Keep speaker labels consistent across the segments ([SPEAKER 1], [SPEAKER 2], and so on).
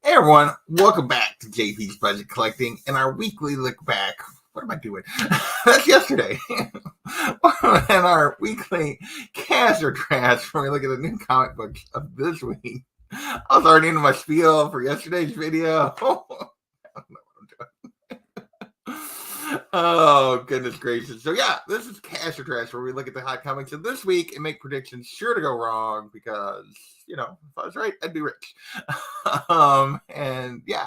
[SPEAKER 1] Hey everyone, welcome back to JP's Budget Collecting and our weekly look back. What am I doing? That's yesterday. And our weekly cash or trash where we look at the new comic books of this week. I was already into my spiel for yesterday's video. I don't know what I'm doing. Oh, goodness gracious. So yeah, this is cash or trash where we look at the hot comics of this week and make predictions sure to go wrong because, if I was right, I'd be rich. And yeah,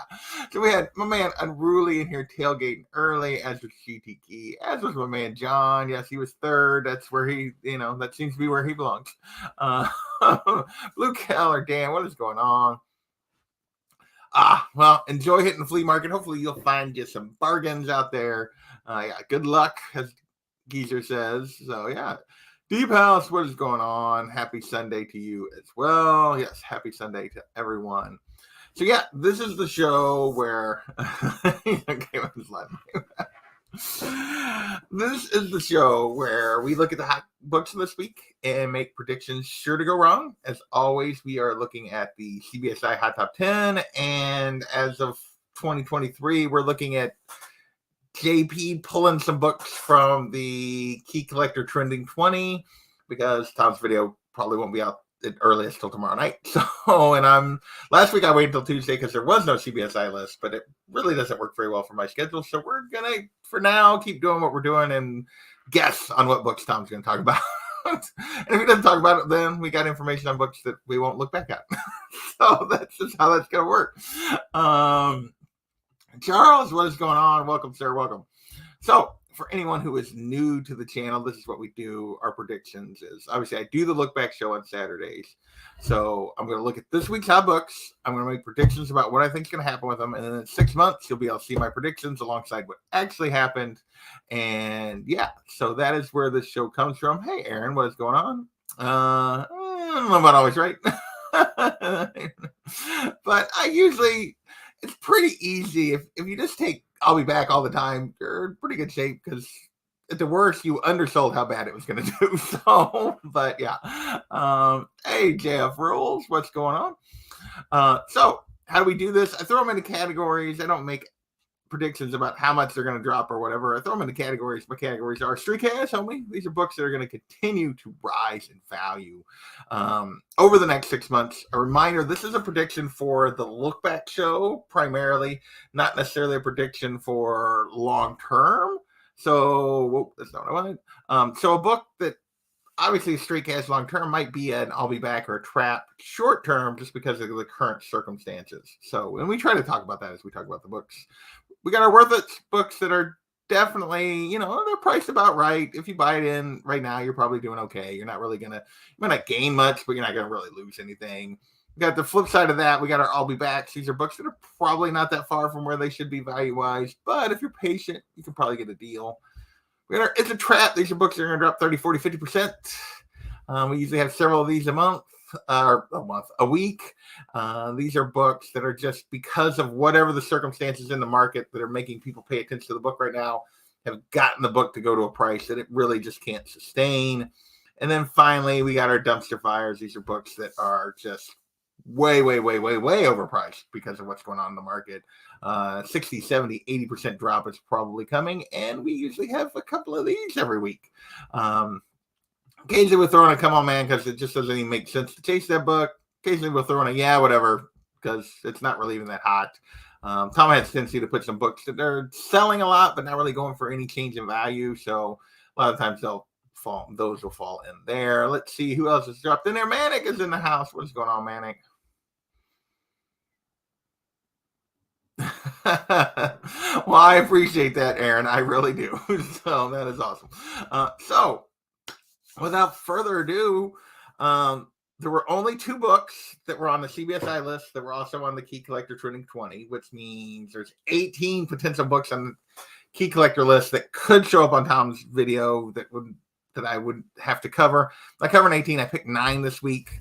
[SPEAKER 1] so we had my man Unruly in here tailgating early, as was GTK, as was my man John. Yes, he was third. That's where he, that seems to be where he belongs. Blue Collar Dan, what is going on? Well, enjoy hitting the flea market. Hopefully you'll find you some bargains out there. Yeah, good luck, as Geezer says. So yeah. Deep House, what is going on? Happy Sunday to you as well. Yes, happy Sunday to everyone. So yeah, this is the show where this is the show where we look at the hot books of this week and make predictions sure to go wrong. As always, we are looking at the CBSI Hot Top 10, and as of 2023, we're looking at JP pulling some books from the Key Collector Trending 20 because Tom's video probably won't be out at earliest till tomorrow night. So, and last week I waited until Tuesday because there was no CBSI list, but it really doesn't work very well for my schedule. So we're gonna, for now, keep doing what we're doing and guess on what books Tom's gonna talk about. And if he doesn't talk about it, then we got information on books that we won't look back at. So that's just how that's gonna work. Charles, what is going on? Welcome, sir. Welcome. So, for anyone who is new to the channel, this is what we do. Our predictions is obviously I do the look back show on Saturdays. So, I'm going to look at this week's hot books. I'm going to make predictions about what I think is going to happen with them. And then in 6 months, you'll be able to see my predictions alongside what actually happened. And yeah, so that is where this show comes from. Hey, Aaron, what is going on? I don't know about always right. But I usually, it's pretty easy. If you just take I'll Be Back all the time, you're in pretty good shape because at the worst, you undersold how bad it was going to do. So, but yeah. Hey, JF Rules, what's going on? So, how do we do this? I throw them into categories. I don't make predictions about how much they're going to drop or whatever. I throw them into categories. My categories are Street Cash only. These are books that are going to continue to rise in value over the next 6 months. A reminder, this is a prediction for the look back show primarily, not necessarily a prediction for long term. So that's not what I wanted. So a book that obviously Street Cash long term might be an I'll Be Back or a Trap short term just because of the current circumstances. So, and we try to talk about that as we talk about the books. We got our worth it books that are definitely, they're priced about right. If you buy it in right now, you're probably doing okay. You're not really you might not gain much, but you're not going to really lose anything. We got the flip side of that. We got our I'll Be Backs. These are books that are probably not that far from where they should be value-wise, but if you're patient, you can probably get a deal. It's a Trap. These are books that are going to drop 30, 40, 50%. We usually have several of these a week. These are books that are just because of whatever the circumstances in the market that are making people pay attention to the book right now have gotten the book to go to a price that it really just can't sustain. And then finally, we got our dumpster fires. These are books that are just way, way, way, way, way overpriced because of what's going on in the market. 60, 70, 80% drop is probably coming. And we usually have a couple of these every week. Occasionally we'll throw in a come on man because it just doesn't even make sense to chase that book. Occasionally we'll throw in a yeah, whatever, because it's not really even that hot. Tom has a tendency to put some books that they're selling a lot, but not really going for any change in value. So a lot of times those will fall in there. Let's see who else has dropped in there. Manic is in the house. What's going on, Manic? Well, I appreciate that, Aaron. I really do. So that is awesome. So without further ado, there were only 2 books that were on the CBSI list that were also on the Key Collector Trending 20, which means there's 18 potential books on the Key Collector list that could show up on Tom's video that I would have to cover. I covered 18. I picked 9 this week.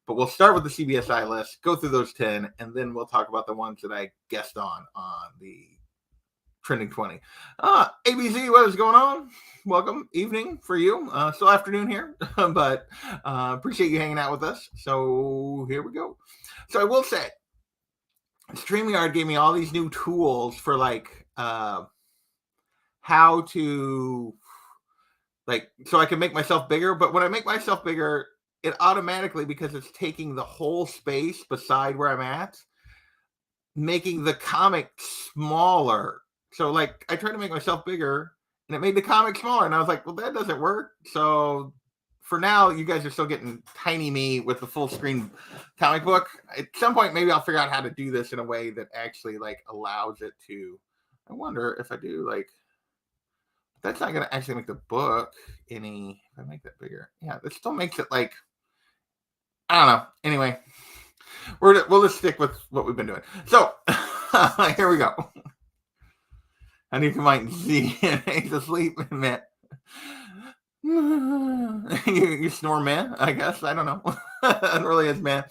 [SPEAKER 1] But we'll start with the CBSI list, go through those 10, and then we'll talk about the ones that I guessed on the Trending 20. ABZ, what is going on? Welcome. Evening for you. Still afternoon here, but appreciate you hanging out with us. So here we go. So I will say, StreamYard gave me all these new tools for like how to like so I can make myself bigger. But when I make myself bigger, it automatically, because it's taking the whole space beside where I'm at, making the comic smaller. So like I tried to make myself bigger and it made the comic smaller. And I was like, well, that doesn't work. So for now, you guys are still getting tiny me with the full screen comic book. At some point, maybe I'll figure out how to do this in a way that actually like allows it to. I wonder if I do like that's not gonna actually make the book any if I make that bigger. Yeah, this still makes it like I don't know. Anyway, we'll just stick with what we've been doing. So here we go. I think you might see he's asleep in that. You snore, man. I guess I don't know. It really is, man.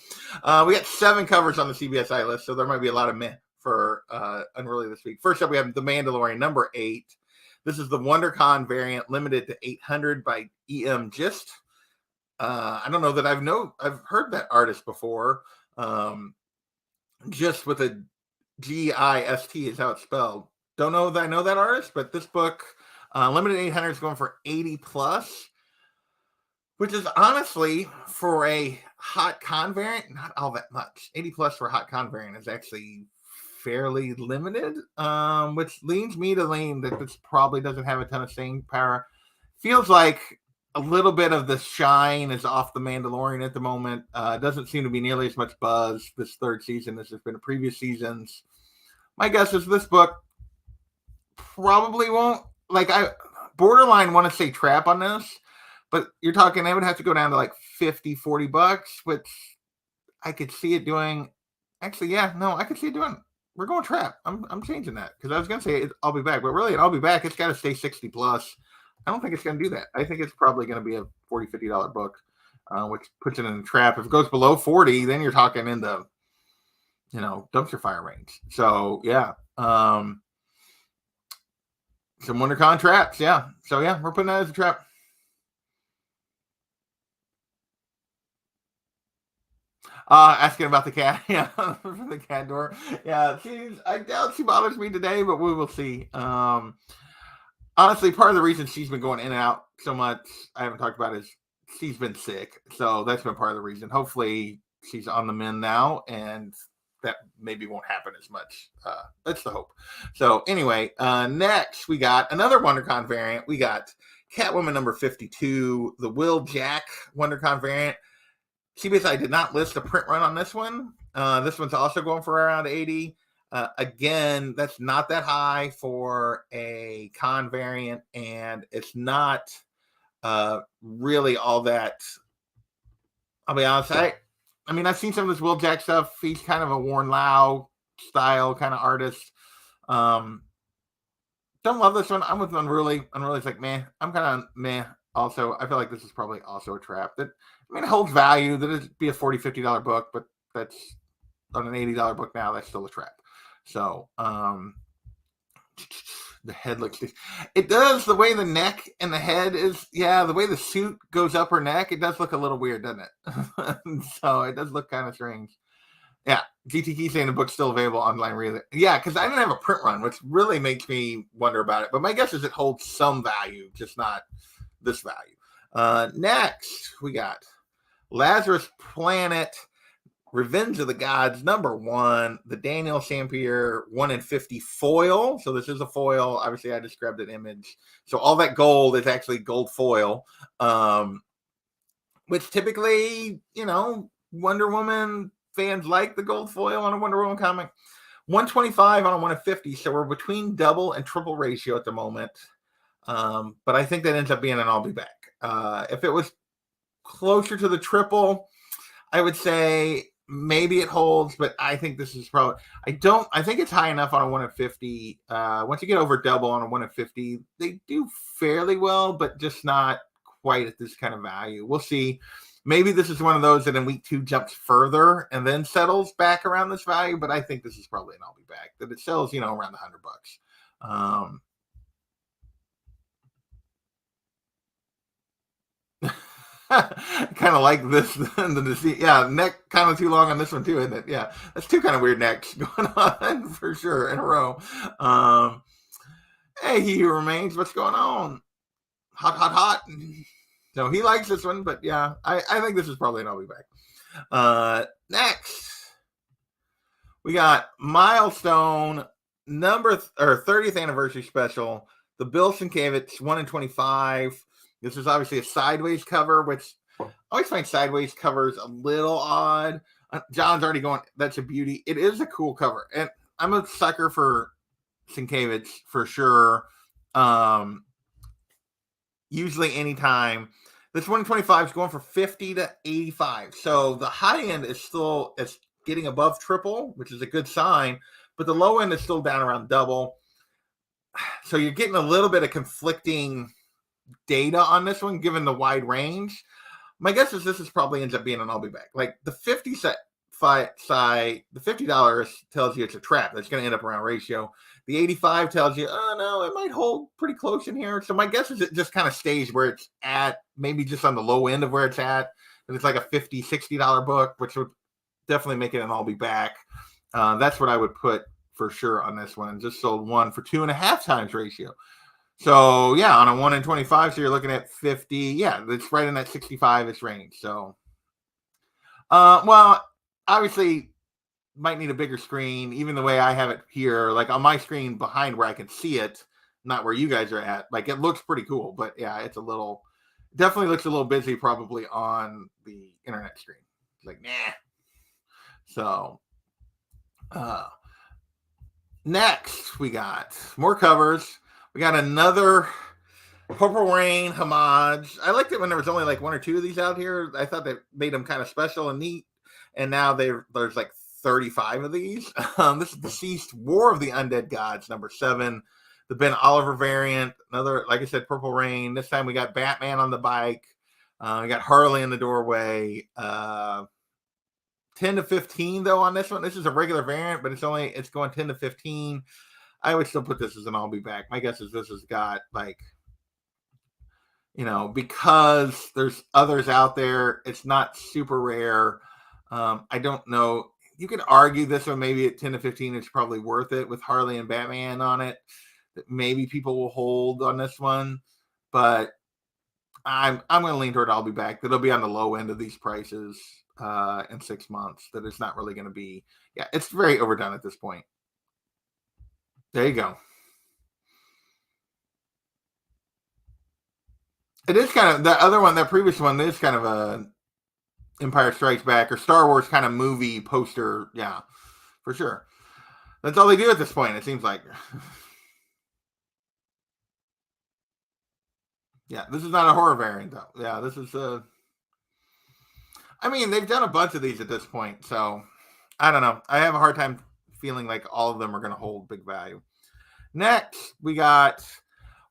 [SPEAKER 1] We got 7 covers on the CBSI list, so there might be a lot of men for Unruly this week. First up, we have The Mandalorian, number 8. This is the WonderCon variant, limited to 800 by EM Gist. I don't know that I've heard that artist before. Just with a GIST is how it's spelled. Don't know that I know that artist, but this book, limited 800, is going for 80 plus, which is honestly for a hot con variant not all that much. 80 plus for a hot con variant is actually fairly limited, which leads me to lean that this probably doesn't have a ton of staying power. Feels like a little bit of the shine is off the Mandalorian at the moment. Doesn't seem to be nearly as much buzz this 3rd season as there's been in previous seasons. My guess is this book probably won't, like, I borderline want to say trap on this, but you're talking I would have to go down to like 50-40 bucks, which I could see it doing. Actually, yeah, no, I could see it doing. We're going trap. I'm changing that because I was gonna say I'll be back, but really, I'll be back. It's got to stay 60 plus. I don't think it's going to do that. I think it's probably going to be a $40-$50 book, which puts it in a trap. If it goes below 40, then you're talking in the dumpster fire range. So yeah, some WonderCon traps. Yeah. So yeah, we're putting that as a trap. Asking about the cat. Yeah, for the cat door. Yeah, I doubt she bothers me today, but we will see. Honestly, part of the reason she's been going in and out so much, I haven't talked about, is she's been sick. So that's been part of the reason. Hopefully she's on the mend now and that maybe won't happen as much. That's the hope. So anyway, next we got another WonderCon variant. We got Catwoman number 52, the Will Jack WonderCon variant. CBSI did not list a print run on this one. This one's also going for around 80. Again, that's not that high for a con variant, and it's not really all that. I'll be honest. I mean, I've seen some of this Will Jack stuff. He's kind of a Warren Lau style kind of artist. Don't love this one. I'm with Unruly. Unruly's like, meh. I'm kind of meh. Also, I feel like this is probably also a trap. That, I mean, it holds value. That it'd be a $40-$50 book, but that's on an $80 book now. That's still a trap. So, the head looks. It does, the way the neck and the head is. Yeah, the way the suit goes up her neck, it does look a little weird, doesn't it? So it does look kind of strange. Yeah, GTK saying the book's still available online. Really? Yeah, because I didn't have a print run, which really makes me wonder about it. But my guess is it holds some value, just not this value. Next, we got Lazarus Planet, Revenge of the Gods, number 1, the Daniel Sampier 1 in 50 foil. So this is a foil. Obviously, I just grabbed an image. So all that gold is actually gold foil, which typically, Wonder Woman fans like the gold foil on a Wonder Woman comic. 125 on a 1 in 50. So we're between double and triple ratio at the moment. But I think that ends up being an I'll be back. If it was closer to the triple, I would say maybe it holds, but I think this is probably, I think it's high enough on a 1 in 50. Once you get over double on a 1 in 50, they do fairly well, but just not quite at this kind of value. We'll see. Maybe this is one of those that in week 2 jumps further and then settles back around this value, but I think this is probably an I'll be back, that it sells, around the $100. kind of like this. Yeah, neck kind of too long on this one too, isn't it? Yeah, that's two kind of weird necks going on for sure in a row. Um, hey, he who remains. What's going on? Hot, hot, hot. So he likes this one, but yeah, I think this is probably an I'll be back. Next, we got milestone number or 30th anniversary special. The Bill Sienkiewicz 1 in 25. This is obviously a sideways cover, which I always find sideways covers a little odd. John's already going, that's a beauty. It is a cool cover. And I'm a sucker for Sienkiewicz for sure. Usually anytime. This 125 is going for 50 to 85. So the high end is still it's getting above triple, which is a good sign, but the low end is still down around double. So you're getting a little bit of conflicting data on this one, given the wide range. My guess is this is probably ends up being an I'll be back. Like the 50 side, the $50 tells you it's a trap. That's going to end up around ratio. The 85 tells you, oh no, it might hold pretty close in here. So my guess is it just kind of stays where it's at, maybe just on the low end of where it's at. And it's like a $50, $60 book, which would definitely make it an I'll be back. That's what I would put for sure on this one. Just sold one for 2.5 times ratio. So yeah, on a 1 in 25, so you're looking at 50. Yeah, it's right in that 65-ish range. So, well, obviously might need a bigger screen, even the way I have it here, like on my screen behind where I can see it, not where you guys are at. Like it looks pretty cool, but yeah, it's definitely looks a little busy probably on the internet screen. Like, nah. So, next we got more covers. We got another Purple Rain homage. I liked it when there was only like one or two of these out here. I thought they made them kind of special and neat. And now there's like 35 of these. This is Deceased War of the Undead Gods, number 7. The Ben Oliver variant. Another, like I said, Purple Rain. This time we got Batman on the bike. We got Harley in the doorway. 10 to 15 though on this one. This is a regular variant, but it's going 10 to 15. I would still put this as an I'll be back. My guess is this has got like, because there's others out there, it's not super rare. I don't know. You could argue this one maybe at 10 to 15 is probably worth it with Harley and Batman on it. Maybe people will hold on this one, but I'm going to lean toward I'll be back. That'll be on the low end of these prices in 6 months. That it's not really going to be. Yeah, it's very overdone at this point. There you go. It is kind of, the other one, that previous one, is kind of a Empire Strikes Back or Star Wars kind of movie poster. Yeah, for sure. That's all they do at this point, it seems like. Yeah, this is not a horror variant, though. Yeah, this is I mean, they've done a bunch of these at this point, so I don't know. I have a hard time feeling like all of them are going to hold big value. Next, we got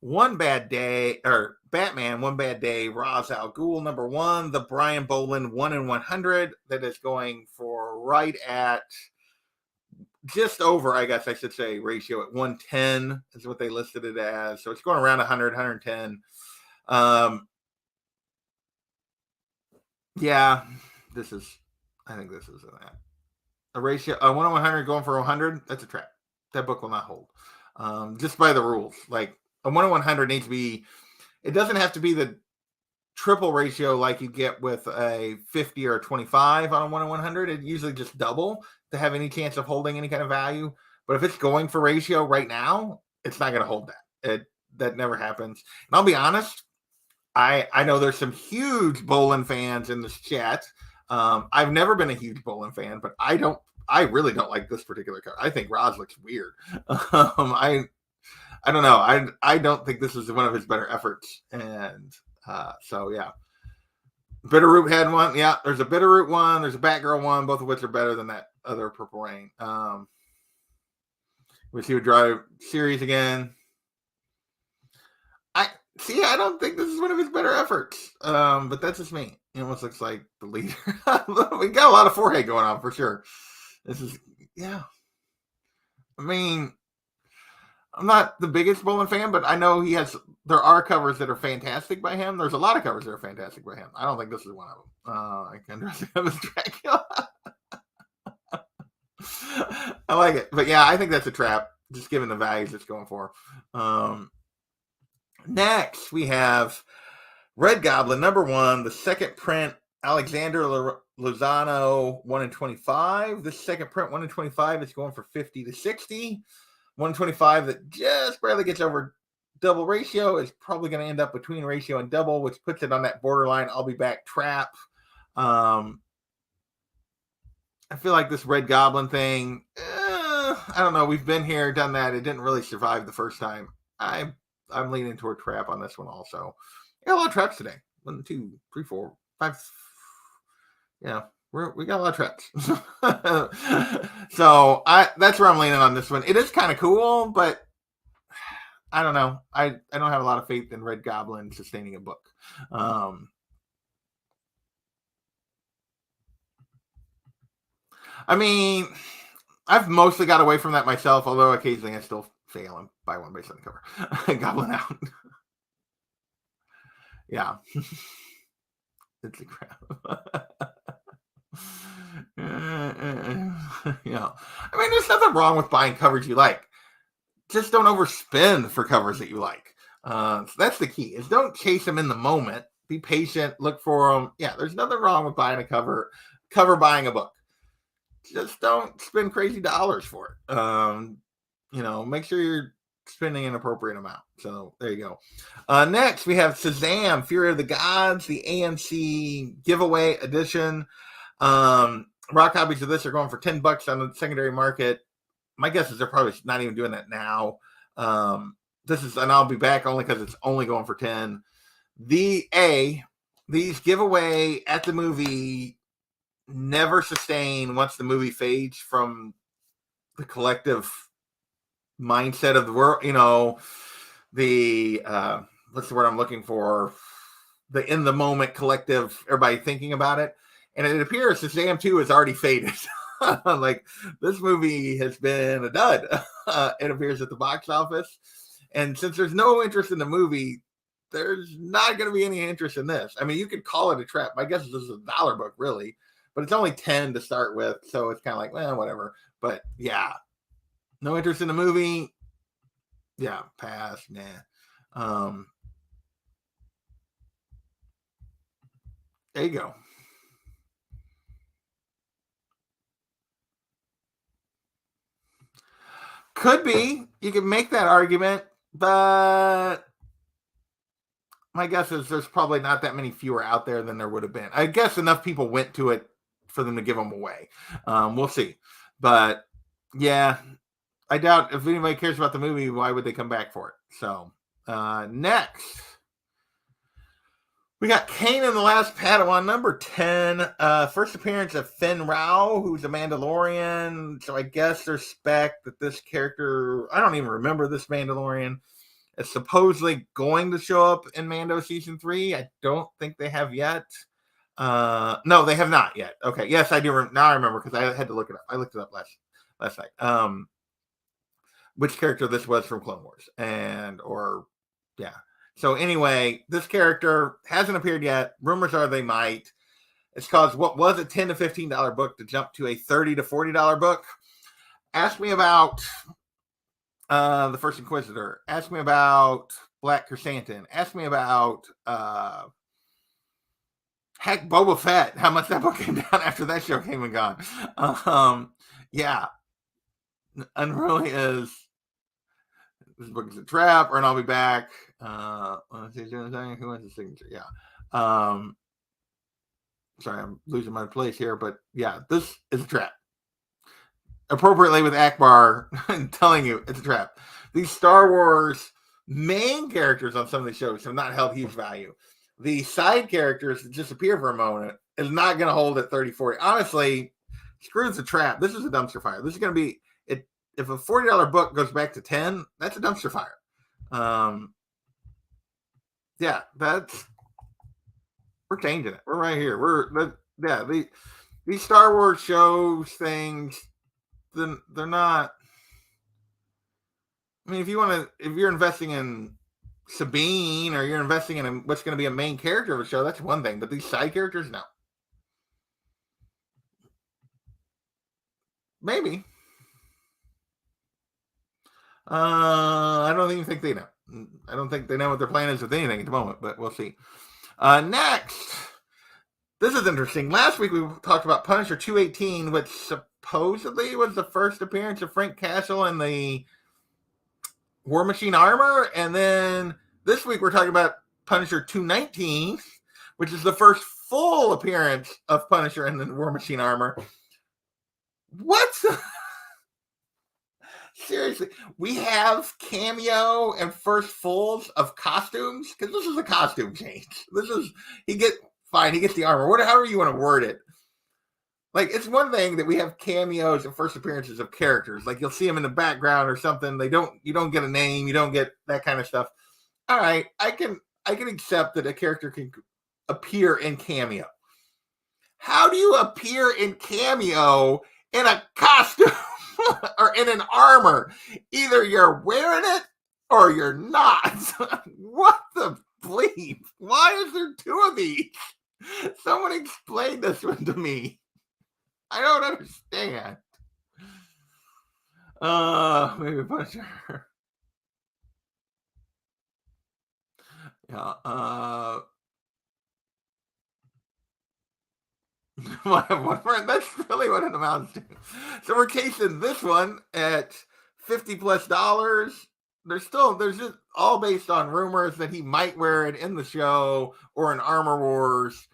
[SPEAKER 1] One Bad Day, or Batman, One Bad Day, Ra's al Ghul, number 1, the Brian Boland 1 in 100, that is going for right at just over, I guess I should say, ratio at 110 is what they listed it as. So it's going around 100, 110. Yeah, I think this is a ratio, a 1 in 100 going for 100. That's a trap. That book will not hold. Just by the rules. Like a 1 in 100 needs to be, it doesn't have to be the triple ratio like you get with a 50 or a 25 on a 1 in 100. It usually just double to have any chance of holding any kind of value. But if it's going for ratio right now, it's not going to hold that. That never happens. And I'll be honest, I know there's some huge Boland fans in this chat. I've never been a huge Boland fan, but I really don't like this particular cover. I think Roz looks weird. I don't know. I don't think this is one of his better efforts. And so yeah. Bitterroot had one. Yeah, there's a Bitterroot one, there's a Batgirl one, both of which are better than that other Purple Rain. We see a drive series again. I don't think this is one of his better efforts. But that's just me. It almost looks like the leader. We got a lot of forehead going on for sure. This is, yeah. I mean, I'm not the biggest Bolin fan, but I know there are covers that are fantastic by him. There's a lot of covers that are fantastic by him. I don't think this is one of them. I can dress him as Dracula. I like it. But yeah, I think that's a trap, just given the values it's going for. Next, we have Red Goblin, #1, the second print, Alexander Lozano, 1 in 25. This second print, 1 in 25, is going for 50 to 60. 1 in 25 that just barely gets over double ratio is probably going to end up between ratio and double, which puts it on that borderline I'll be back trap. I feel like this Red Goblin thing, I don't know. We've been here, done that. It didn't really survive the first time. I'm leaning toward trap on this one also. Got a lot of traps today. 1, 2, 3, 4, 5. Yeah, we got a lot of traps. So that's where I'm leaning on this one. It is kind of cool, but I don't know. I don't have a lot of faith in Red Goblin sustaining a book. I mean, I've mostly got away from that myself, although occasionally I still fail and buy one based on the cover. Goblin out. Yeah. It's a crap. Yeah. I mean, there's nothing wrong with buying covers you like. Just don't overspend for covers that you like. So that's the key, is don't chase them in the moment. Be patient, look for them. Yeah, there's nothing wrong with buying a cover buying a book. Just don't spend crazy dollars for it. Make sure you're spending an appropriate amount. So there you go. Next, we have Shazam, Fury of the Gods, the AMC giveaway edition. Raw copies of this are going for $10 on the secondary market. My guess is they're probably not even doing that now. This is, and I'll be back only because it's only going for 10. These giveaway at the movie never sustain once the movie fades from the collective mindset of the world. What's the word I'm looking for? The in the moment collective, everybody thinking about it. And it appears Shazam 2 has already faded. Like, this movie has been a dud, it appears, at the box office. And since there's no interest in the movie, there's not going to be any interest in this. I mean, you could call it a trap. My guess is this is a $1 book, really. But it's only 10 to start with, so it's kind of like, well, whatever. But yeah, no interest in the movie. Yeah, pass. Nah. There you go. Could be. You could make that argument, but my guess is there's probably not that many fewer out there than there would have been. I guess enough people went to it for them to give them away. We'll see. But yeah, I doubt if anybody cares about the movie, why would they come back for it? So next, we got Kanan and the Last Padawan, #10. First appearance of Finn Rao, who's a Mandalorian. So I guess there's spec that this character, I don't even remember this Mandalorian, is supposedly going to show up in Mando Season 3. I don't think they have yet. No, they have not yet. Okay, yes, I do. Now I remember, because I had to look it up. I looked it up last night. Which character this was from Clone Wars. Yeah. So anyway, this character hasn't appeared yet. Rumors are they might. It's caused what was a $10 to $15 book to jump to a $30 to $40 book. Ask me about the First Inquisitor. Ask me about Black Chrysanthemum. Ask me about Boba Fett. How much that book came down after that show came and gone. Yeah. Unruly is, this book is a trap, and I'll be back. Let's see, who wants the signature? Yeah. Sorry, I'm losing my place here, but yeah, this is a trap. Appropriately with Akbar telling you it's a trap. These Star Wars main characters on some of these shows have not held huge value. The side characters that disappear for a moment is not going to hold at 30, 40. Honestly, screw the trap. This is a dumpster fire. This is going to be it. If a $40 book goes back to 10, that's a dumpster fire. Yeah, we're changing it. We're right here. These Star Wars shows things, they're not. I mean, if you're investing in Sabine or you're investing in what's going to be a main character of a show, that's one thing. But these side characters, no. Maybe. I don't even think they know. I don't think they know what their plan is with anything at the moment, but we'll see. Next, this is interesting. Last week we talked about Punisher 218, which supposedly was the first appearance of Frank Castle in the War Machine armor, and then this week we're talking about Punisher 219, which is the first full appearance of Punisher in the War Machine armor. What? Seriously, we have cameo and first fulls of costumes because this is a costume change. He gets the armor, however you want to word it. Like, it's one thing that we have cameos and first appearances of characters. Like, you'll see them in the background or something. You don't get a name, you don't get that kind of stuff. All right, I can accept that a character can appear in cameo. How do you appear in cameo in a costume or in an armor? Either you're wearing it or you're not. What the bleep? Why is there two of these? Someone explain this one to me. I don't understand. Maybe Punisher. Yeah. That's really what it amounts to. So we're casing this one at $50+. There's just all based on rumors that he might wear it in the show or in Armor Wars.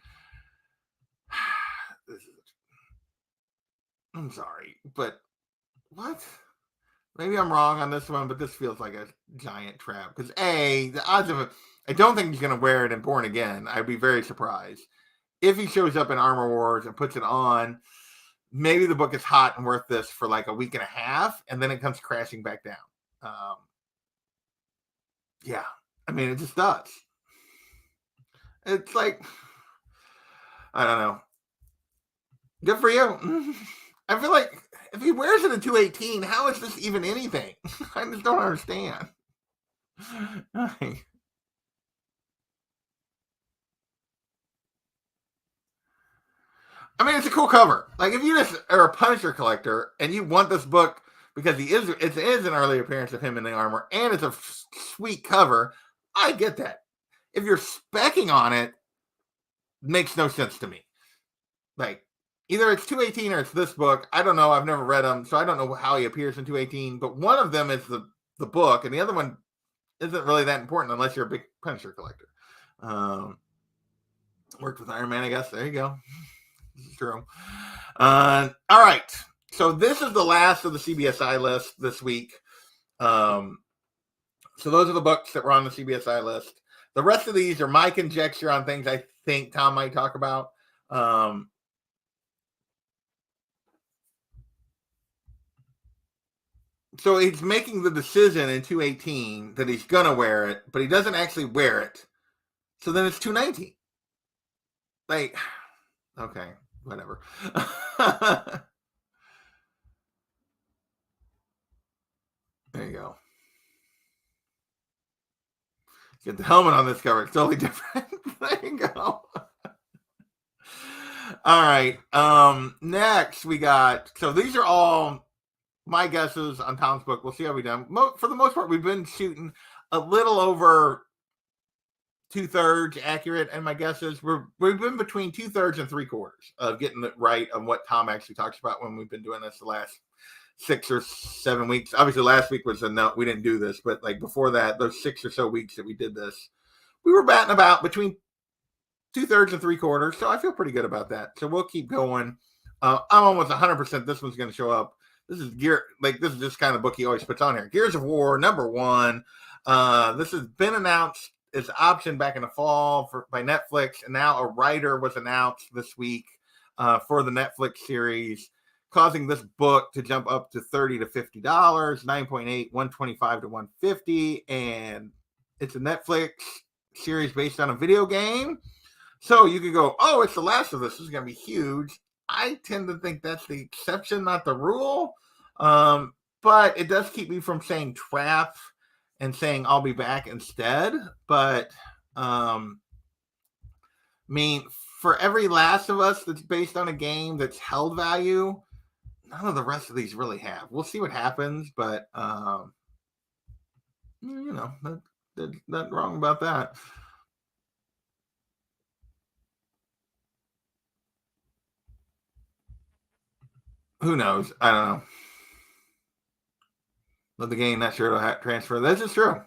[SPEAKER 1] I'm sorry, but what? Maybe I'm wrong on this one, but this feels like a giant trap. Because the odds of it, I don't think he's going to wear it in Born Again. I'd be very surprised. If he shows up in Armor Wars and puts it on, maybe the book is hot and worth this for like a week and a half, and then it comes crashing back down. Yeah, I mean, it just does. It's like, I don't know. Good for you. I feel like if he wears it in 218, how is this even anything? I just don't understand. I mean, it's a cool cover. Like, if you just are a Punisher collector and you want this book because it is an early appearance of him in the armor and it's a sweet cover, I get that. If you're specking on it, makes no sense to me. Like, either it's 218 or it's this book. I don't know. I've never read them, so I don't know how he appears in 218. But one of them is the book, and the other one isn't really that important unless you're a big Punisher collector. Worked with Iron Man, I guess. There you go. This is true. All right. So this is the last of the CBSI list this week. So those are the books that were on the CBSI list. The rest of these are my conjecture on things I think Tom might talk about. So he's making the decision in 218 that he's going to wear it, but he doesn't actually wear it. So then it's 219. Like, okay, whatever. There you go. Get the helmet on this cover. It's totally different. There you go. All right. Next we got, so these are all my guesses on Tom's book. We'll see how we do. For the most part, we've been shooting a little over 2/3 accurate, and my guess is we've been between 2/3 and 3/4 of getting it right on what Tom actually talks about when we've been doing this the last 6 or 7 weeks. Obviously, last week was no, we didn't do this, but like before that, those 6 or so weeks that we did this, we were batting about between 2/3 and 3/4. So I feel pretty good about that. So we'll keep going. I'm almost 100% this one's going to show up. This is this is just kind of book he always puts on here. Gears of War #1. This has been announced as option back in the fall by Netflix, and now a writer was announced this week for the Netflix series, causing this book to jump up to $30 to $50, 9.8, 125 to 150, and it's a Netflix series based on a video game. So you could go, oh, it's The Last of Us. This is going to be huge. I tend to think that's the exception, not the rule. But but it does keep me from saying trap and saying I'll be back instead. But I mean, for every Last of Us that's based on a game that's held value, none of the rest of these really have. We'll see what happens, but there's nothing wrong about that. Who knows? I don't know. But the game, not sure it'll transfer. This is true.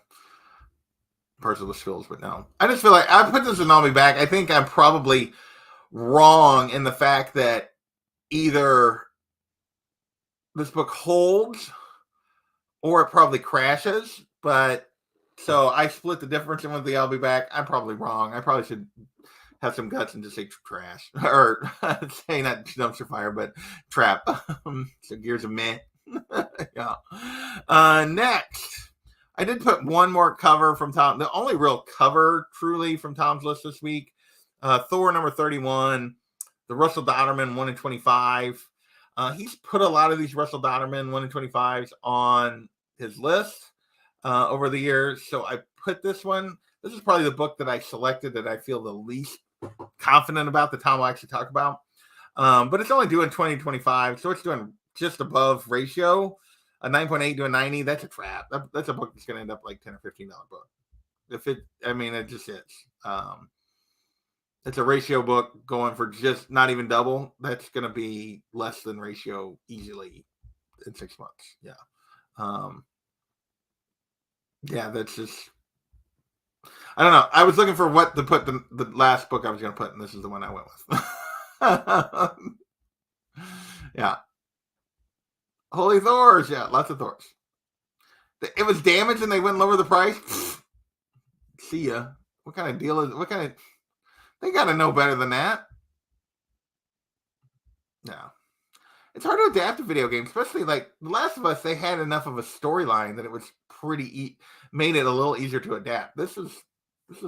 [SPEAKER 1] Personal skills, but no. I just feel like I put this in I'll be back. I think I'm probably wrong in the fact that either this book holds or it probably crashes. But so I split the difference and with the I'll be back. I'm probably wrong. I probably should have some guts and just say trash or say not dumpster fire, but trap. So Gears of meh. Yeah. Next, I did put one more cover from Tom. The only real cover truly from Tom's list this week. Thor number 31, the Russell Dodderman 1 in 25. He's put a lot of these Russell Dodderman 1 in 25s on his list over the years. So I put this one. This is probably the book that I selected that I feel the least confident about that Tom will actually talk about. But it's only doing 20-25, so it's doing just above ratio. A 9.8 to a 90, that's a trap. That's a book that's going to end up like $10 or $15 book. It just is. It's a ratio book going for just not even double. That's going to be less than ratio easily in 6 months. Yeah. Yeah, that's just, I don't know. I was looking for what to put the last book I was going to put, and this is the one I went with. Yeah. Holy Thors. Yeah, lots of Thors. It was damaged and they wouldn't lower the price. See ya. What kind of deal is, they got to know better than that. Yeah. It's hard to adapt a video game, especially like The Last of Us. They had enough of a storyline that it was made it a little easier to adapt. This is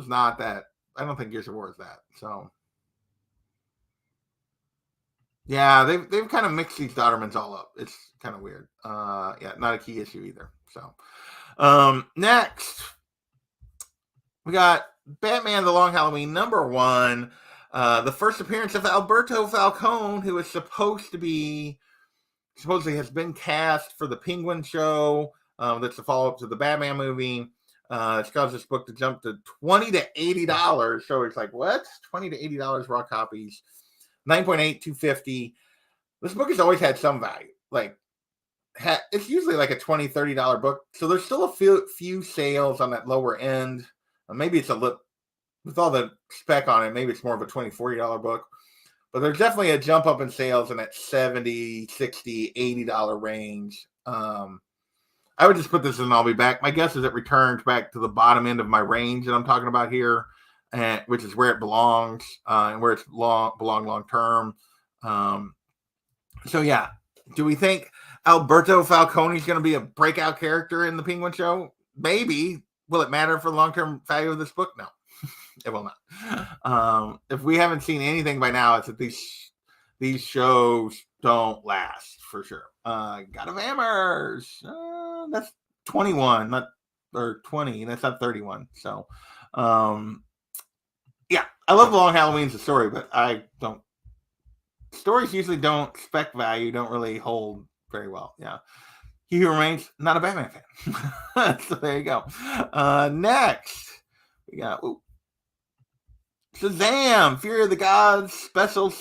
[SPEAKER 1] not that. I don't think Gears of War is that. So yeah, they've kind of mixed these Doddermans all up. It's kind of weird. Yeah, not a key issue either. So next we got Batman: The Long Halloween number 1. The first appearance of Alberto Falcone, who is supposedly has been cast for the Penguin show. That's a follow-up to the Batman movie. It's caused this book to jump to $20 to $80. So it's like, what? $20 to $80 raw copies. 9.8, 250. This book has always had some value. Like, it's usually like a $20, $30 book. So there's still a few sales on that lower end. Maybe it's a little, with all the spec on it, maybe it's more of a $20, $40 book. But there's definitely a jump up in sales in that $70, $60, $80 range. I would just put this in I'll be back. My guess is it returns back to the bottom end of my range that I'm talking about here, which is where it belongs and where it's belong long term. So yeah, do we think Alberto Falcone is going to be a breakout character in the Penguin show? Maybe. Will it matter for the long term value of this book? No, it will not. If we haven't seen anything by now, it's that these shows don't last for sure. God of Hammers, that's 21, not or 20. That's not 31. So, yeah, I love The Long Halloween's a story, but I don't. Stories usually don't spec value, don't really hold very well. Yeah. He Who Remains, not a Batman fan. So there you go. Next, we got Shazam, Fury of the Gods, special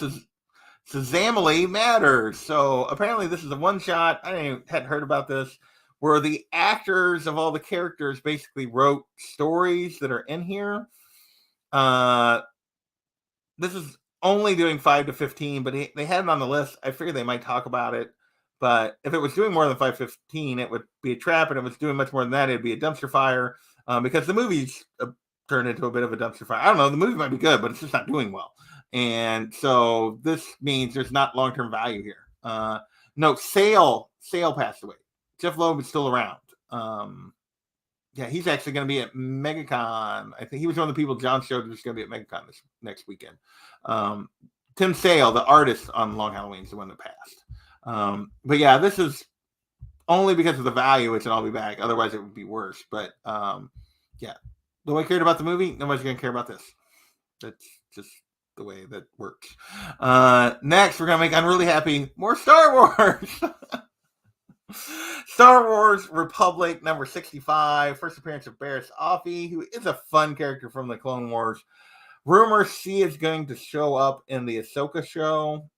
[SPEAKER 1] Shazamily Matters. So apparently this is a one-shot. I hadn't heard about this, where the actors of all the characters basically wrote stories that are in here. This is only doing 5 to 15, but they had it on the list. I figured they might talk about it. But if it was doing more than 515, it would be a trap. And if it was doing much more than that, it'd be a dumpster fire. Because the movie's turned into a bit of a dumpster fire. I don't know. The movie might be good, but it's just not doing well. And so this means there's not long-term value here. No, Sale passed away. Jeff Loeb is still around. Yeah, he's actually going to be at MegaCon. I think he was one of the people John showed who's going to be at MegaCon this next weekend. Tim Sale, the artist on Long Halloween, is the one that passed. But yeah, this is only because of the value. It's an I'll be back. Otherwise, it would be worse. But yeah, nobody cared about the movie. Nobody's gonna care about this. That's just the way that works. Next, we're gonna make Unruly happy. More Star Wars. Star Wars Republic number 65. First appearance of Barriss Offee, who is a fun character from the Clone Wars. Rumors she is going to show up in the Ahsoka show.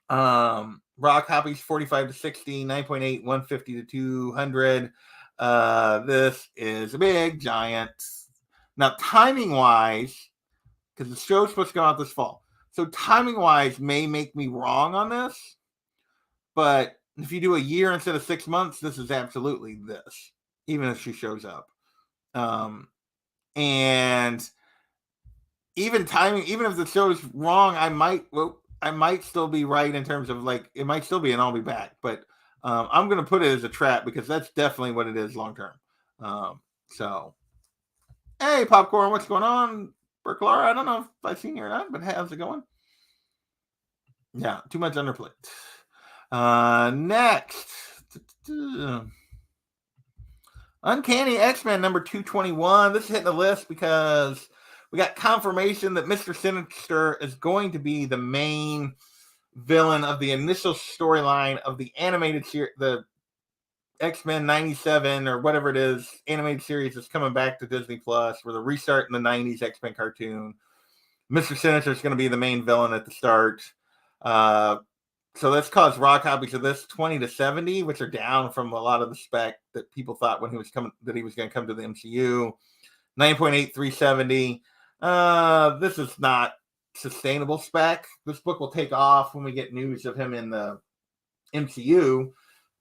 [SPEAKER 1] Rock copies 45 to 60, 9.8, 150 to 200. This is a big giant. Now, timing wise, because the show's supposed to come out this fall, so timing wise may make me wrong on this, but if you do a year instead of 6 months, this is absolutely this, even if she shows up. And even timing, even if the show is wrong, I might still be right in terms of like it might still be an I'll be back, but I'm gonna put it as a trap because that's definitely what it is long term. So hey popcorn, what's going on? Burklar, I don't know if I've seen you or not, but how's it going? Yeah, too much underplayed. Next. Uncanny X-Men number 221. This is hitting the list because we got confirmation that Mr. Sinister is going to be the main villain of the initial storyline of the animated series, the X-Men 97 or whatever it is, animated series that's coming back to Disney Plus, where the restart in the 90s X-Men cartoon. Mr. Sinister is going to be the main villain at the start. So that's caused raw copies of this 20 to 70, which are down from a lot of the spec that people thought when he was coming that he was going to come to the MCU. 9.8, 370. This is not sustainable spec. This book will take off when we get news of him in the MCU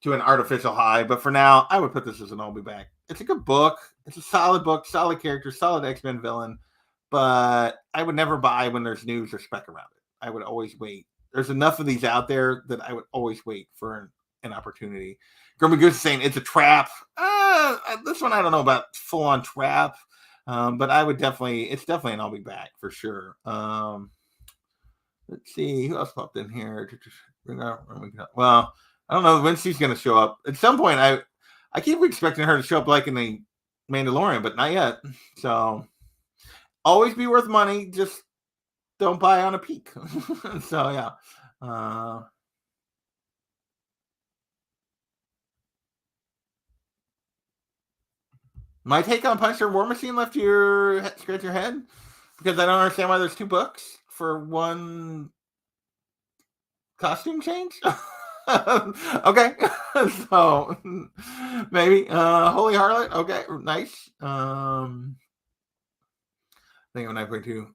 [SPEAKER 1] to an artificial high. But for now, I would put this as an I'll be back. It's a good book. It's a solid book, solid character, solid X-Men villain. But I would never buy when there's news or spec around it. I would always wait. There's enough of these out there that I would always wait for an opportunity. Grumpy Goose is saying it's a trap. This one I don't know about full on trap, but I would it's definitely an I'll be back for sure. Let's see who else popped in here. Well, I don't know when she's going to show up. At some point, I keep expecting her to show up like in the Mandalorian, but not yet. So always be worth money. Just don't buy on a peak. So yeah. My take on Punisher War Machine left you scratch your head because I don't understand why there's two books for one costume change. Okay, so maybe Holy Harlot. Okay, nice. I think I'm 9.2.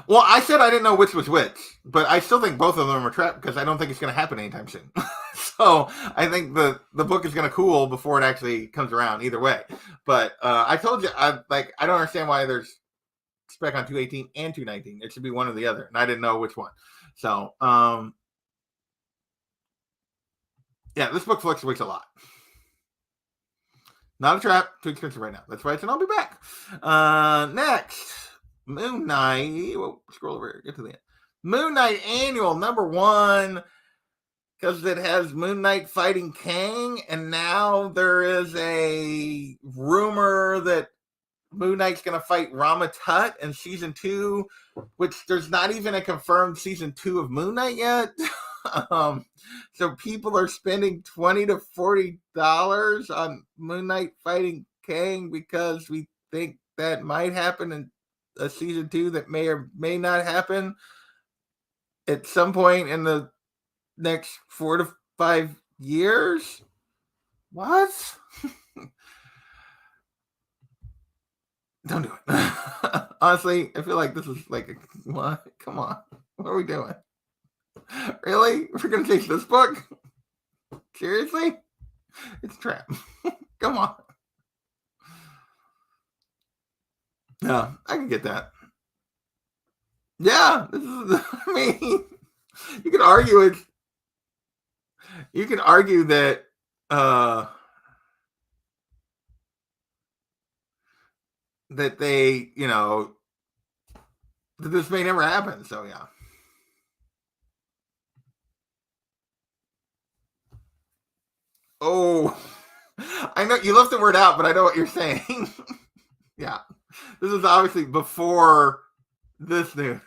[SPEAKER 1] Well, I said I didn't know which was which, but I still think both of them are trapped because I don't think it's going to happen anytime soon. So I think the book is going to cool before it actually comes around. Either way, but I told you I don't understand why there's spec on 218 and 219. It should be one or the other, and I didn't know which one. So yeah, this book fluctuates a lot. Not a trap, too expensive right now. That's why it's an I'll be back. Next, Moon Knight. Whoa, scroll over here, get to the end. Moon Knight Annual #1, because it has Moon Knight fighting Kang, and now there is a rumor that Moon Knight's going to fight Rama Tut in season 2, which there's not even a confirmed season 2 of Moon Knight yet. So people are spending $20 to $40 on Moon Knight fighting Kang because we think that might happen in a season 2 that may or may not happen at some point in the next 4 to 5 years. What? Don't do it. Honestly, I feel like this is like, what? Come on. What are we doing? Really? We're going to take this book? Seriously? It's a trap. Come on. Yeah, I can get that. Yeah, this is, I mean, you could argue it. You could argue that that they, that this may never happen. So yeah. Oh, I know you left the word out, but I know what you're saying. Yeah, this is obviously before this news,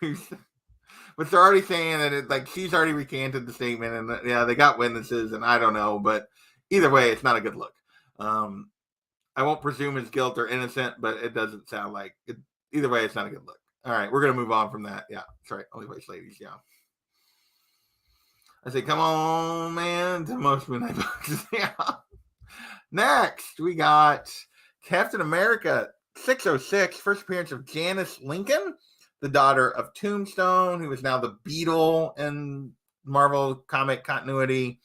[SPEAKER 1] but they're already saying that like she's already recanted the statement, and yeah, they got witnesses, and I don't know, but either way, it's not a good look. I won't presume it's guilt or innocent, but it doesn't sound like it. Either way, it's not a good look. All right, we're gonna move on from that. Yeah, that's right. Only place ladies. Yeah. I say, come on, man, to most midnight books. Yeah. Next, we got Captain America 606, first appearance of Janice Lincoln, the daughter of Tombstone, who is now the Beetle in Marvel comic continuity.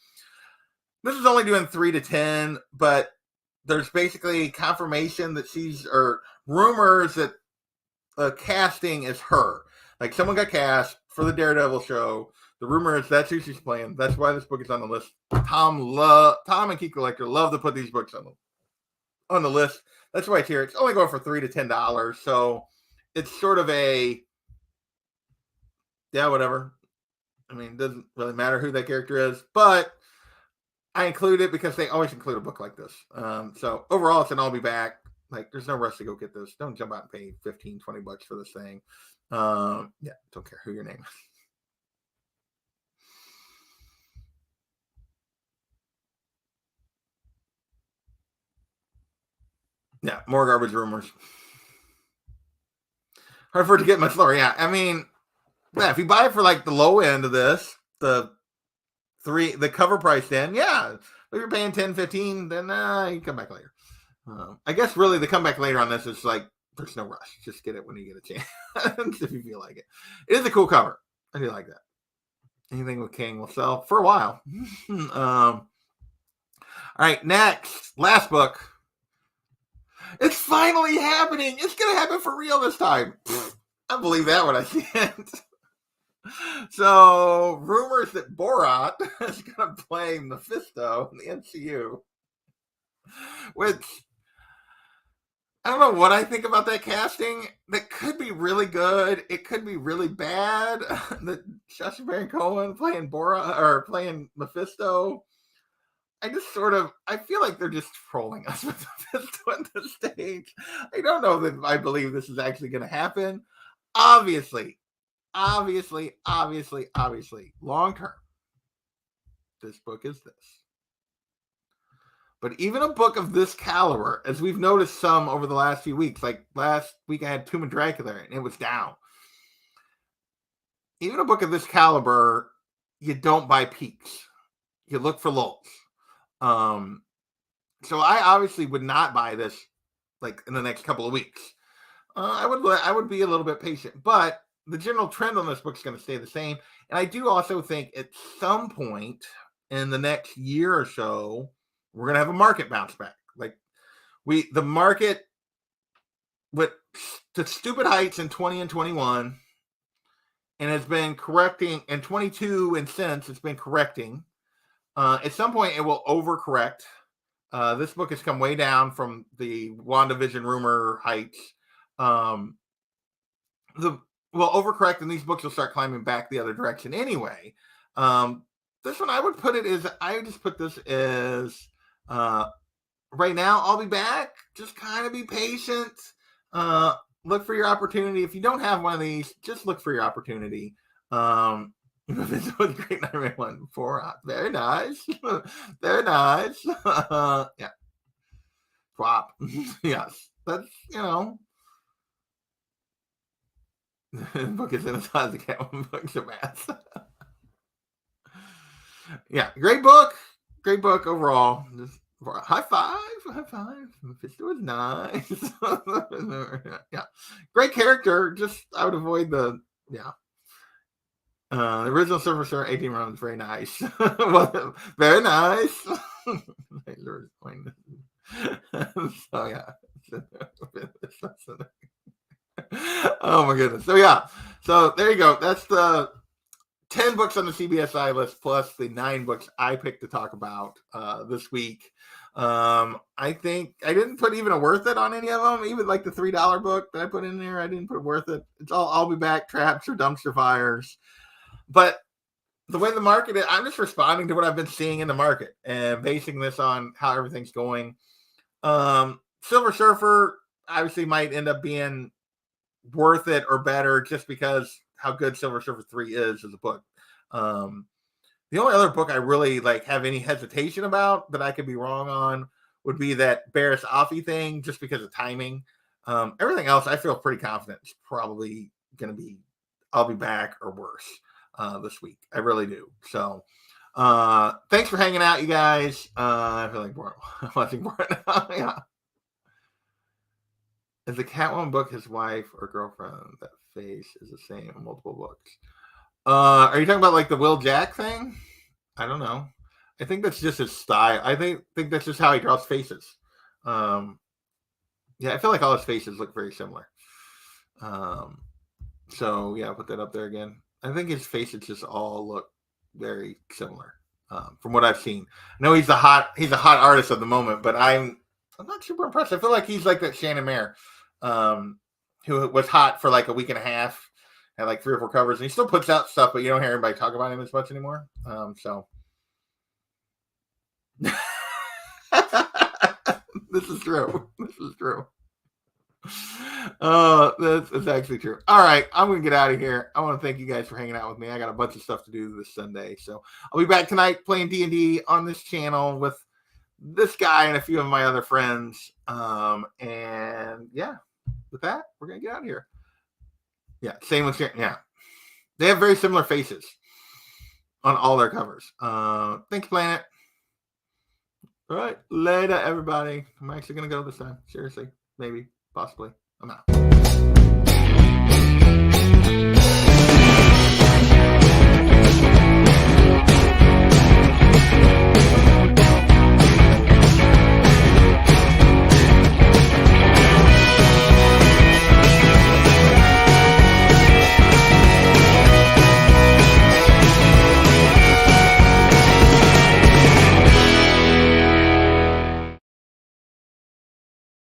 [SPEAKER 1] This is only doing 3 to 10, but there's basically confirmation that or rumors that casting is her. Like someone got cast for the Daredevil show. The rumor is that's who she's playing. That's why this book is on the list. Tom and Key Collector love to put these books on the list. That's why it's here. It's only going for $3 to $10, so it's sort of a whatever. I mean, it doesn't really matter who that character is, but I include it because they always include a book like this. So overall, it's an I'll be back. Like, there's no rush to go get this. Don't jump out and pay $15-$20 for this thing. Yeah, don't care who your name is. Yeah, more garbage rumors. Hard for it to get much lower. Yeah, I mean, yeah, if you buy it for like the low end of this, the cover price, then yeah, if you're paying 10, 15, then you come back later. I guess really the comeback later on this is like there's no rush. Just get it when you get a chance if you feel like it. It is a cool cover. I do like that. Anything with King will sell for a while. All right, next, last book. It's finally happening. It's gonna happen for real this time. I believe that when I see it. So rumors that Borat is gonna play Mephisto in the MCU, which I don't know what I think about that casting. That could be really good. It could be really bad. That Sacha Baron Cohen playing Borat or playing Mephisto. I feel like they're just trolling us with Mephisto on the stage. I don't know that I believe this is actually going to happen. Obviously, long term, this book is this. But even a book of this caliber, as we've noticed some over the last few weeks, like last week I had Tomb of Dracula and it was down. Even a book of this caliber, you don't buy peaks. You look for lulls. So I obviously would not buy this like in the next couple of weeks. I would be a little bit patient, but the general trend on this book is going to stay the same. And I do also think at some point in the next year or so, we're going to have a market bounce back. Like the market went to stupid heights in 20 and 21 and has been correcting, and 22 and since it's been correcting. At some point it will overcorrect. This book has come way down from the WandaVision rumor heights. Will overcorrect, and these books will start climbing back the other direction anyway. This one I would just put this as right now. I'll be back. Just kind of be patient. Look for your opportunity. If you don't have one of these, just look for your opportunity. This was Great Nightmare 1 before. Very nice. Very nice. Yeah. Swap. Yes. That's, the book is in a size of cat. One book's a mess. Yeah. Great book. Great book overall. Just high five. Mephisto was nice. Yeah. Great character. Just, I would avoid the, yeah. The original Silver Star 18 rounds, very nice. Very nice. So yeah. Oh my goodness. So yeah. So there you go. That's the 10 books on the CBSI list plus the 9 books I picked to talk about this week. I think I didn't put even a worth it on any of them. Even like the $3 book that I put in there, I didn't put worth it. It's all I'll be back, traps or dumpster fires. But the way the market is, I'm just responding to what I've been seeing in the market and basing this on how everything's going. Silver Surfer obviously might end up being worth it or better just because how good Silver Surfer 3 is as a book. The only other book I really like have any hesitation about that I could be wrong on would be that Barris Offee thing, just because of timing. Everything else, I feel pretty confident it's probably going to be I'll Be Back or worse this week. I really do. So thanks for hanging out, you guys. I feel like watching Born. Yeah. Is the Catwoman book his wife or girlfriend? That face is the same in multiple books. Are you talking about like the Will Jack thing? I don't know. I think that's just his style. I think that's just how he draws faces. Yeah, I feel like all his faces look very similar. So yeah, I'll put that up there again. I think his faces just all look very similar from what I've seen. I know he's a hot artist at the moment, but I'm not super impressed. I feel like he's like that Shannon Mayer, who was hot for like a week and a half, had like 3 or 4 covers, and he still puts out stuff, but you don't hear anybody talk about him as much anymore. So this is true. This is true. That's actually true. All right, I'm gonna get out of here. I want to thank you guys for hanging out with me. I got a bunch of stuff to do this Sunday, so I'll be back tonight playing D&D on this channel with this guy and a few of my other friends. And yeah, with that, we're gonna get out of here. Yeah, same with yeah. They have very similar faces on all their covers. Thank you, Planet. All right, later, everybody. I'm actually gonna go this time. Seriously, maybe, possibly. I'm out.